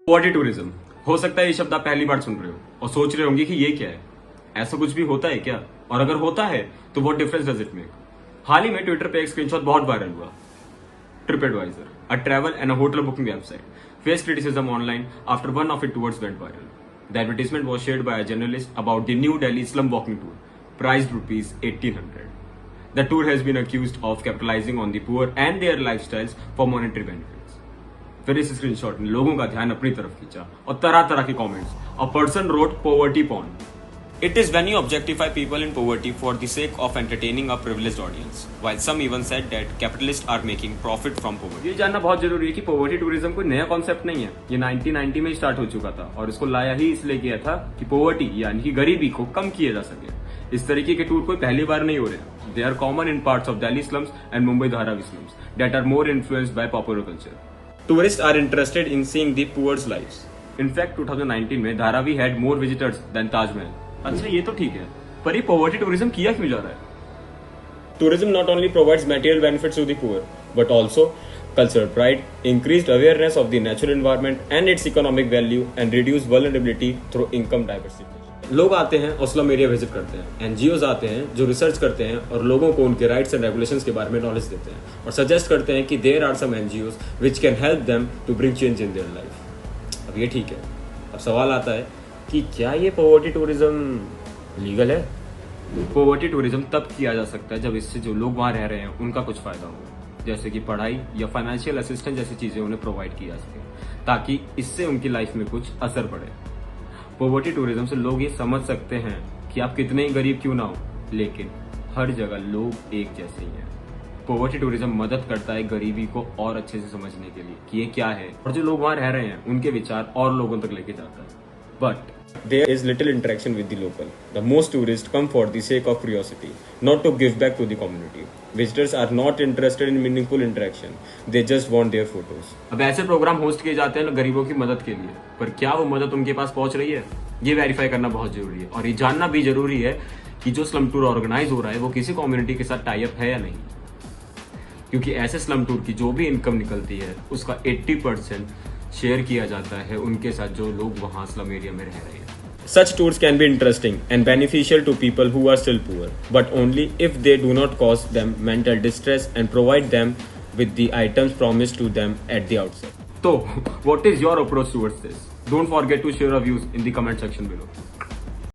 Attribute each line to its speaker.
Speaker 1: Poverty tourism, हो सकता है ये शब्द आप पहली बार सुन रहे हो और सोच रहे होंगे कि ये क्या है, ऐसा कुछ भी होता है क्या, और अगर होता है तो what difference does it make. हाल ही में ट्विटर पे एक स्क्रीनशॉट बहुत वायरल हुआ। TripAdvisor, a travel and a hotel booking website, face criticism online after one of its tours went viral. The advertisement was shared by a journalist about the new Delhi slum walking tour, priced rupees 1800. The tour has been accused of capitalizing on the poor and their lifestyles for monetary benefits. फिर इस screenshot ने लोगों का ध्यान अपनी तरफ खींचा और तरह तरह के comments. A person wrote poverty porn, it is when you objectify people in poverty for the sake of entertaining a privileged audience, while some even said that capitalists are making profit from poverty. ये जानना बहुत जरूरी है कि poverty tourism कोई नया concept नहीं है। ये 1990 में स्टार्ट हो चुका था और इसको लाया ही इसलिए किया था कि पॉवर्टी यानी कि गरीबी को कम किया जा सके। इस तरीके के टूर कोई पहली बार नहीं हो रहे। They are common in parts of Delhi slums and Mumbai Dharavi slums that are more influenced by popular culture. Tourists are interested in seeing the poor's lives. In fact, 2019 में Dharavi had more visitors than Taj Mahal. अच्छा ये तो ठीक है, पर ये poverty tourism किया क्यों जा रहा है?
Speaker 2: Tourism not only provides material benefits to the poor, but also cultural pride, increased awareness of the natural environment and its economic value, and reduced vulnerability through income diversification.
Speaker 1: लोग आते हैं और slum area visit करते हैं, NGOs आते हैं जो research करते हैं और लोगों को उनके राइट्स एंड रेगुलेशंस के बारे में नॉलेज देते हैं और सजेस्ट करते हैं कि there are some NGOs which can help them to bring change in their life. अब ये ठीक है, अब सवाल आता है कि क्या ये पॉवर्टी टूरिज्म लीगल है? पॉवर्टी टूरिज्म तब किया जा सकता है जब इससे जो लोग वहाँ रह रहे हैं उनका कुछ फायदा हो, जैसे कि पढ़ाई या फाइनेंशियल असिस्टेंस जैसी चीजें उन्हें प्रोवाइड की जा सके, ताकि इससे उनकी लाइफ में कुछ असर पड़े. पॉवर्टी टूरिज्म से लोग ये समझ सकते हैं कि आप कितने ही गरीब क्यों ना हो, लेकिन हर जगह लोग एक जैसे ही हैं. पॉवर्टी टूरिज्म मदद करता है गरीबी को और अच्छे से समझने के लिए कि ये क्या है, और जो लोग वहाँ रह रहे हैं उनके विचार और लोगों तक लेके जाता है. But
Speaker 2: there is little interaction with the local. The most tourists come for the sake of curiosity, not to give back to the community. Visitors are not interested in meaningful interaction. They just want their photos.
Speaker 1: अब ऐसे programme host किए जाते हैं गरीबों की मदद के लिए, पर क्या वो मदद उनके पास पहुंच रही है? ये वेरीफाई करना बहुत जरूरी है, और ये जानना भी जरूरी है कि जो स्लम टूर ऑर्गेनाइज हो रहा है वो किसी कम्युनिटी के साथ टाई अप है या नहीं, क्योंकि ऐसे स्लम टूर की जो भी इनकम निकलती है उसका 80% शेयर किया जाता है उनके साथ जो लोग वहाँ स्लम एरिया में रह रहे हैं.
Speaker 2: Such tours can be interesting and beneficial to people who are still poor, but only if they do not cause them mental distress and provide them with the items promised to them at the outset.
Speaker 1: So, what is your approach towards this? Don't forget to share your views in the comment section below.